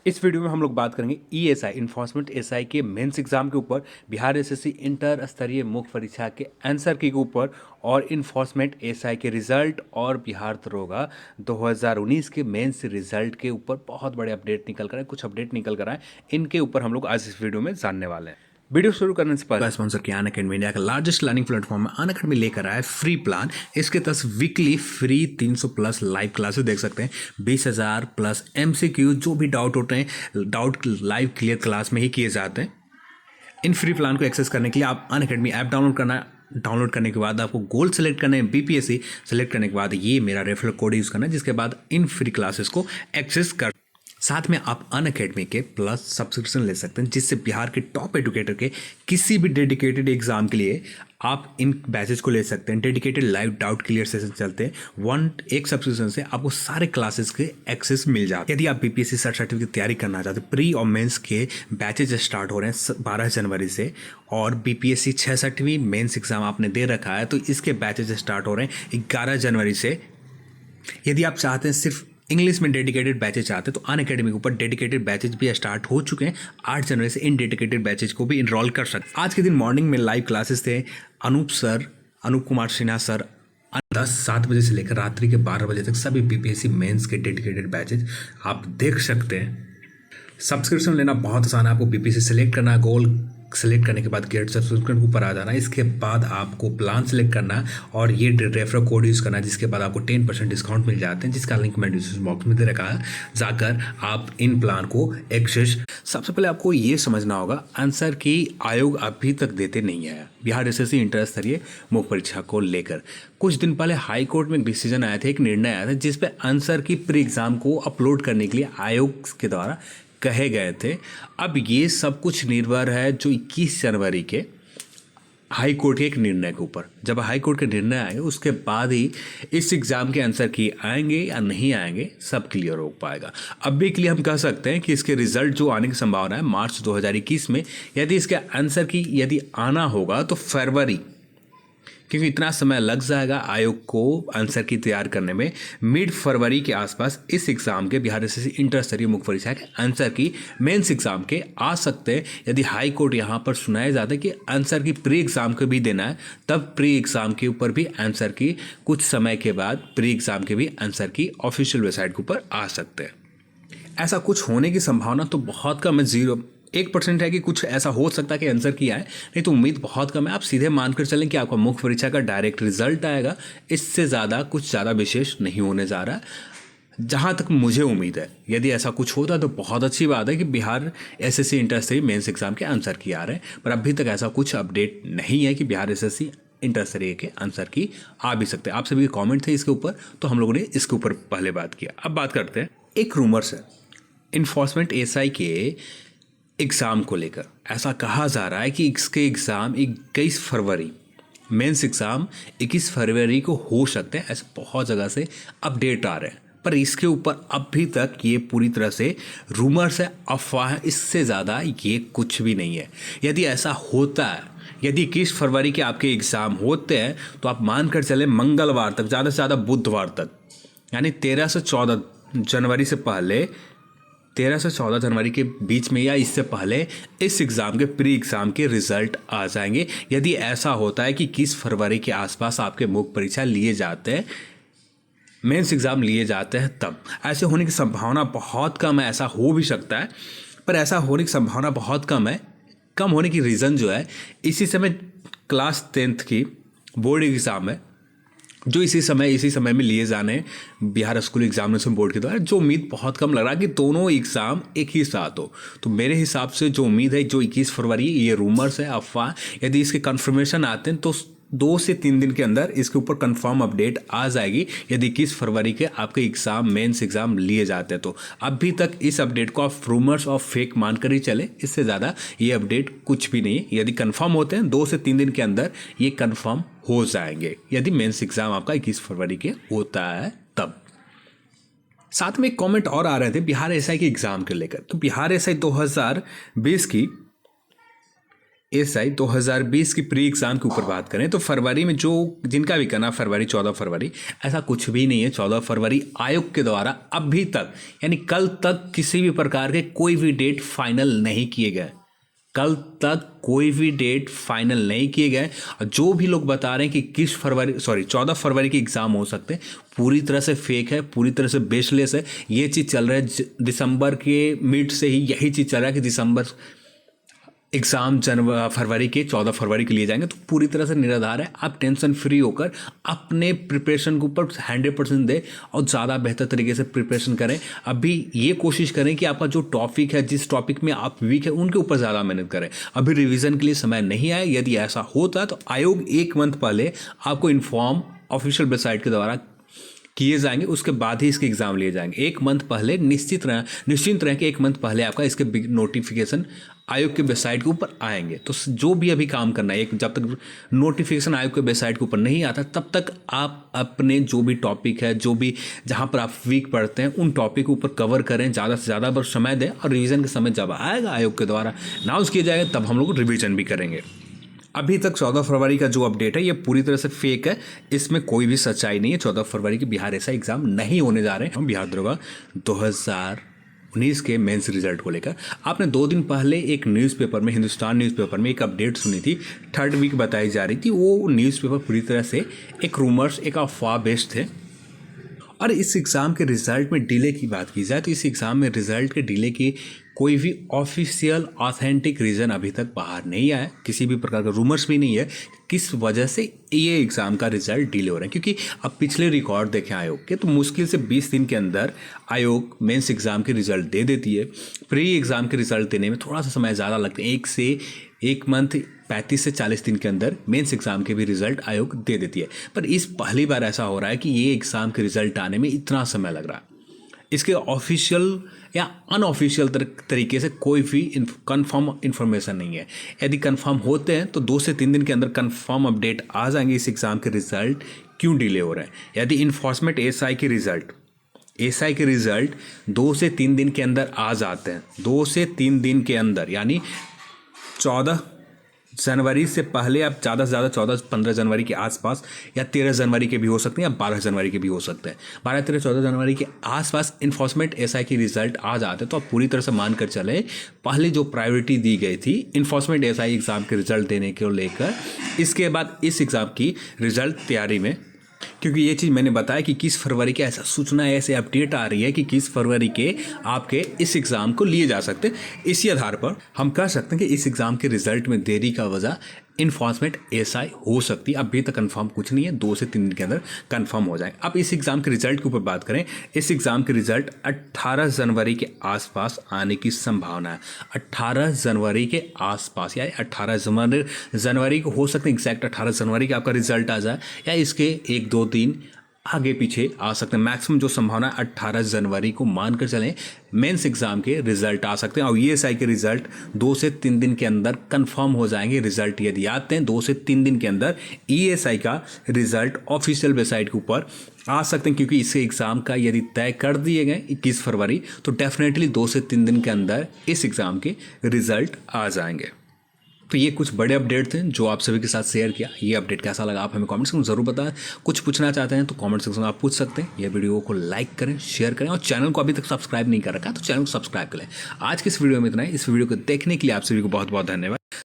इस वीडियो में हम लोग बात करेंगे ईएसआई इन्फोर्समेंट एसआई के मेंस एग्जाम के ऊपर, बिहार एसएससी इंटर स्तरीय मुख्य परीक्षा के आंसर की के ऊपर, और इन्फोर्समेंट एसआई के रिजल्ट और बिहार दरोगा 2019 के मेंस रिजल्ट के ऊपर बहुत बड़े अपडेट निकल कर आए, कुछ अपडेट निकल कर आए। इनके ऊपर हम लोग आज इस वीडियो में जानने वाले हैं। वीडियो शुरू करने से पहले स्पॉन्सर किया अनअकैडमी, इंडिया का लार्जेस्ट लर्निंग प्लेटफॉर्म है। अनअकैडमी लेकर आया फ्री प्लान। इसके तहत weekly free 300 plus live classes देख सकते हैं, 20,000 प्लस एमसीक्यू, जो भी डाउट होते हैं डाउट लाइव क्लियर क्लास में ही किए जाते हैं। इन फ्री प्लान को एक्सेस करने के लिए आप अनअकैडमी ऐप डाउनलोड करना है। डाउनलोड करने के बाद आपको गोल सेलेक्ट करना है, बीपीएससी सेलेक्ट करने के बाद ये मेरा रेफरल कोड यूज़ करना है, जिसके बाद इन फ्री क्लासेस को एक्सेस कर। साथ में आप अनअकैडमी के प्लस सब्सक्रिप्शन ले सकते हैं, जिससे बिहार के टॉप एजुकेटर के किसी भी डेडिकेटेड एग्जाम के लिए आप इन बैचेस को ले सकते हैं। Dedicated live doubt clear session चलते हैं। एक सब्सक्रिप्शन से आपको सारे क्लासेस के एक्सेस मिल जाते हैं। यदि आप बीपीएससी सर्टिफिकेट की तैयारी करना चाहते हैं, प्री और मेंस के बैचेज स्टार्ट हो रहे हैं 12 जनवरी से, और बीपीएससी 66वीं मेंस एग्जाम आपने दे रखा है तो इसके बैचेज स्टार्ट हो रहे हैं 11 जनवरी से। यदि आप चाहते हैं सिर्फ इंग्लिश में डेडिकेटेड बैचेज चाहते हैं तो अनअकैडमी के ऊपर डेडिकेटेड बैचेज भी स्टार्ट हो चुके हैं। 8 जनवरी से इन डेडिकेटेड बैचेज को भी इनरोल कर सकते हैं। आज के दिन मॉर्निंग में लाइव क्लासेस थे। अनूप कुमार सिन्हा सर 7 बजे से लेकर रात्रि के 12 बजे तक सभी बीपीएससी मेंस के डेडिकेटेड बैचेज आप देख सकते हैं। सब्सक्रिप्शन लेना बहुत आसान है। आपको बीपीएससी सेलेक्ट करना है, गोल सेलेक्ट करने के बाद गेट सब्सक्रिप्शन के ऊपर आ जाना है। इसके बाद आपको प्लान सेलेक्ट करना है और ये रेफरल कोड यूज़ करना है, जिसके बाद आपको 10% डिस्काउंट मिल जाते हैं, जिसका लिंक मैं डिस्क्रिप्शन बॉक्स में दे रखा है। जाकर आप इन प्लान को एक्सेस। सबसे पहले आपको ये समझना होगा, आंसर की आयोग अभी तक देते नहीं है बिहार एसएससी इंटर स्तरीय मुख्य परीक्षा को लेकर। कुछ दिन पहले हाई कोर्ट में एक डिसीजन आया था, एक निर्णय आया था, जिसपे आंसर की प्री एग्जाम को अपलोड करने के लिए आयोग के द्वारा कहे गए थे। अब ये सब कुछ निर्भर है जो 21 जनवरी के हाई कोर्ट के एक निर्णय के ऊपर। जब हाई कोर्ट के निर्णय आएंगे उसके बाद ही इस एग्ज़ाम के आंसर की आएंगे या नहीं आएंगे सब क्लियर हो पाएगा। अब भी क्लियर हम कह सकते हैं कि इसके रिजल्ट जो आने की संभावना है मार्च 2021 में। यदि इसके आंसर की यदि आना होगा तो फरवरी, क्योंकि इतना समय लग जाएगा आयोग को आंसर की तैयार करने में। मिड फरवरी के आसपास इस एग्ज़ाम के बिहार एसएससी इंटर स्तरीय मुख्य परीक्षा के आंसर की मेंस एग्ज़ाम के आ सकते हैं। यदि हाई कोर्ट यहाँ पर सुनाया जाता है कि आंसर की प्री एग्ज़ाम को भी देना है, तब प्री एग्ज़ाम के ऊपर भी आंसर की कुछ समय के बाद प्री एग्ज़ाम के भी आंसर की ऑफिशियल वेबसाइट के ऊपर आ सकते हैं। ऐसा कुछ होने की संभावना तो बहुत कम है, 1% है कि कुछ ऐसा हो सकता है कि आंसर किया है, नहीं तो उम्मीद बहुत कम है। आप सीधे मानकर चलें कि आपका मुख्य परीक्षा का डायरेक्ट रिजल्ट आएगा। इससे ज़्यादा कुछ ज़्यादा विशेष नहीं होने जा रहा है जहाँ तक मुझे उम्मीद है। यदि ऐसा कुछ होता है तो बहुत अच्छी बात है कि बिहार एसएससी इंटर स्तरीय मेंस एग्जाम के आंसर की आ रहे हैं, पर अभी तक ऐसा कुछ अपडेट नहीं है कि बिहार एसएससी इंटर स्तरीय के आंसर की आ भी सकते हैं। आप सभी के कॉमेंट थे इसके ऊपर, तो हम लोगों ने इसके ऊपर पहले बात किया। अब बात करते हैं, एक रूमर्स है इन्फोर्समेंट एसआई के एग्ज़ाम को लेकर। ऐसा कहा जा रहा है कि इसके एग्ज़ाम 21 फरवरी, मेंस एग्ज़ाम 21 फरवरी को हो सकते हैं। ऐसे बहुत जगह से अपडेट आ रहे हैं, पर इसके ऊपर अभी तक ये पूरी तरह से रूमर्स है, अफवाह है। इससे ज़्यादा ये कुछ भी नहीं है। यदि ऐसा होता है, यदि 21 फरवरी के आपके एग्ज़ाम होते हैं, तो आप मानकर चलें मंगलवार तक, ज़्यादा से ज़्यादा बुधवार तक, यानी 13 से 14 जनवरी से पहले, 13 से 14 जनवरी के बीच में या इससे पहले इस एग्ज़ाम के प्री एग्ज़ाम के रिजल्ट आ जाएंगे। यदि ऐसा होता है कि 21 फरवरी के आसपास आपके मुख्य परीक्षा लिए जाते हैं, मेंस एग्ज़ाम लिए जाते हैं, तब ऐसे होने की संभावना बहुत कम है। ऐसा हो भी सकता है, पर ऐसा होने की संभावना बहुत कम है। कम होने की रीज़न जो है, इसी समय क्लास 10th की बोर्ड एग्ज़ाम है जो इसी समय में लिए जाने बिहार स्कूल एग्जामिनेशन बोर्ड के द्वारा, जो उम्मीद बहुत कम लग रहा है कि दोनों एग्ज़ाम एक ही साथ हो। तो मेरे हिसाब से जो उम्मीद है, जो 21 फरवरी, ये रूमर्स है, अफवाह। यदि इसके कन्फर्मेशन आते हैं तो 2 से 3 दिन के अंदर इसके ऊपर कंफर्म अपडेट आ जाएगी। यदि 21 फरवरी के आपके एग्ज़ाम मेंस एग्ज़ाम लिए जाते हैं तो अभी तक इस अपडेट को आप रूमर्स और फेक मानकर ही चले। इससे ज़्यादा ये अपडेट कुछ भी नहीं है। यदि कंफर्म होते हैं 2 से 3 दिन के अंदर ये कंफर्म हो जाएंगे, यदि मेंस एग्ज़ाम आपका 21 फरवरी के होता है तब। साथ में एक कमेंट और आ रहे थे बिहार एसआई के एग्ज़ाम के लेकर। तो बिहार एसआई 2020 की एसआई 2020 की प्री एग्ज़ाम के ऊपर बात करें तो फरवरी में जो जिनका भी करना फरवरी 14 फरवरी, ऐसा कुछ भी नहीं है। 14 फरवरी आयोग के द्वारा अभी तक यानी कल तक किसी भी प्रकार के कोई भी डेट फाइनल नहीं किए गए। कल तक कोई भी डेट फाइनल नहीं किए गए। और जो भी लोग बता रहे हैं कि 14 फरवरी के एग्ज़ाम हो सकते हैं, पूरी तरह से फेक है, पूरी तरह से बेसलेस है। ये चीज़ चल रहा है दिसंबर के मिड से ही यही चीज़ चल रहा है कि दिसंबर एग्ज़ाम फरवरी के 14 फरवरी के लिए जाएंगे, तो पूरी तरह से निराधार है। आप टेंशन फ्री होकर अपने प्रिपरेशन के ऊपर 100% दें और ज़्यादा बेहतर तरीके से प्रिपरेशन करें। अभी ये कोशिश करें कि आपका जो टॉपिक है, जिस टॉपिक में आप वीक है, उनके ऊपर ज़्यादा मेहनत करें। अभी रिवीजन के लिए समय नहीं आया। यदि ऐसा होता तो आयोग 1 मंथ पहले आपको इन्फॉर्म ऑफिशियल वेबसाइट के द्वारा किए जाएंगे, उसके बाद ही इसके एग्ज़ाम लिए जाएंगे। 1 मंथ पहले निश्चिंत रहें कि 1 मंथ पहले आपका इसके नोटिफिकेशन आयोग के वेबसाइट के ऊपर आएंगे। तो जो भी अभी काम करना है, जब तक नोटिफिकेशन आयोग के वेबसाइट के ऊपर नहीं आता तब तक आप अपने जो भी टॉपिक है, जो भी जहाँ पर आप वीक पढ़ते हैं, उन टॉपिक के ऊपर कवर करें, ज़्यादा से ज़्यादा पर समय दें। और रिवीजन के समय जब आएगा आयोग के द्वारा अनाउंस किया जाएगा, तब हम लोग रिवीजन भी करेंगे। अभी तक 14 फरवरी का जो अपडेट है ये पूरी तरह से फेक है, इसमें कोई भी सच्चाई नहीं है। 14 फरवरी के बिहार एसआई एग्ज़ाम नहीं होने जा रहे हैं। हम बिहार दरोगा 2019 के मेंस रिजल्ट को लेकर आपने 2 दिन पहले एक न्यूज़पेपर में, हिंदुस्तान न्यूज़पेपर में एक अपडेट सुनी थी। 3rd वीक बताई जा रही थी। वो न्यूज़पेपर पूरी तरह से एक रूमर्स, एक अफवाह बेस्ड थे। और इस एग्ज़ाम के रिज़ल्ट में डिले की बात की जाए तो इस एग्ज़ाम में रिज़ल्ट के डिले की कोई भी ऑफिशियल ऑथेंटिक रीज़न अभी तक बाहर नहीं आया। किसी भी प्रकार का रूमर्स भी नहीं है किस वजह से ये एग्ज़ाम का रिज़ल्ट डिले हो रहा है। क्योंकि अब पिछले रिकॉर्ड देखें आयोग के, तो मुश्किल से 20 दिन के अंदर आयोग मेंस एग्ज़ाम के रिज़ल्ट दे देती है। प्री एग्ज़ाम के रिज़ल्ट देने में थोड़ा सा समय ज़्यादा लगता है। 1 मंथ 35 से 40 दिन के अंदर मेंस एग्ज़ाम के भी रिज़ल्ट आयोग दे देती है। पर इस पहली बार ऐसा हो रहा है कि ये एग्ज़ाम के रिज़ल्ट आने में इतना समय लग रहा है। इसके ऑफिशियल या अनऑफिशियल तरीके से कोई भी कंफर्म इन्फॉर्मेशन नहीं है। यदि कंफर्म होते हैं तो 2 से 3 दिन के अंदर कंफर्म अपडेट आ जाएंगे इस एग्ज़ाम के रिज़ल्ट क्यों डिले हो रहे हैं। यदि इन्फोर्समेंट एसआई के रिज़ल्ट 2 से 3 दिन के अंदर आ जाते हैं, 2 से 3 दिन के अंदर, यानी 14 जनवरी से पहले आप ज़्यादा से ज़्यादा 14-15 जनवरी के आसपास, या 13 जनवरी के भी हो सकते हैं, या 12 जनवरी के भी हो सकते हैं। 12-13-14 जनवरी के आसपास इन्फोर्समेंट एसआई की रिज़ल्ट आ जाते हैं तो आप पूरी तरह से मान कर चले, पहले जो प्रायोरिटी दी गई थी इन्फोर्समेंट एसआई एग्ज़ाम के रिज़ल्ट देने को लेकर, इसके बाद इस एग्ज़ाम की रिज़ल्ट तैयारी में, क्योंकि ये चीज़ मैंने बताया कि 21 फरवरी के ऐसा सूचना है, ऐसे अपडेट आ रही है कि 21 फरवरी के आपके इस एग्ज़ाम को लिए जा सकते हैं। इसी आधार पर हम कह सकते हैं कि इस एग्ज़ाम के रिज़ल्ट में देरी का वजह इन्फोर्समेंट एसआई हो सकती है। अभी तक कंफर्म कुछ नहीं है, 2 से 3 दिन के अंदर कंफर्म हो जाए। अब इस एग्ज़ाम के रिज़ल्ट के ऊपर बात करें, इस एग्ज़ाम के रिज़ल्ट 18 जनवरी के आसपास आने की संभावना है। 18 जनवरी के आसपास, या 18 जनवरी को हो सकता है, एग्जैक्ट 18 जनवरी का आपका रिज़ल्ट आ जाए, या इसके 1-2 दिन आगे पीछे आ सकते हैं। मैक्सिमम जो संभावना 18 जनवरी को मानकर चलें मेंस एग्ज़ाम के रिज़ल्ट आ सकते हैं। और ईएसआई के रिज़ल्ट 2 से 3 दिन के अंदर कंफर्म हो जाएंगे। रिज़ल्ट यदि आते हैं 2 से 3 दिन के अंदर ईएसआई का रिज़ल्ट ऑफिशियल वेबसाइट के ऊपर आ सकते हैं, क्योंकि इस एग्ज़ाम का यदि तय कर दिए गए 21 फरवरी तो डेफिनेटली 2 से 3 दिन के अंदर इस एग्ज़ाम के रिज़ल्ट आ जाएंगे। तो ये कुछ बड़े अपडेट थे जो आप सभी के साथ शेयर किया। ये अपडेट कैसा लगा आप हमें कमेंट सेक्शन में ज़रूर बताएं। कुछ पूछना चाहते हैं तो कमेंट सेक्शन में आप पूछ सकते हैं। ये वीडियो को लाइक करें, शेयर करें, और चैनल को अभी तक सब्सक्राइब नहीं कर रखा तो चैनल को सब्सक्राइब करें। आज की इस वीडियो में इतना ही। इस वीडियो को देखने के लिए आप सभी को बहुत बहुत धन्यवाद।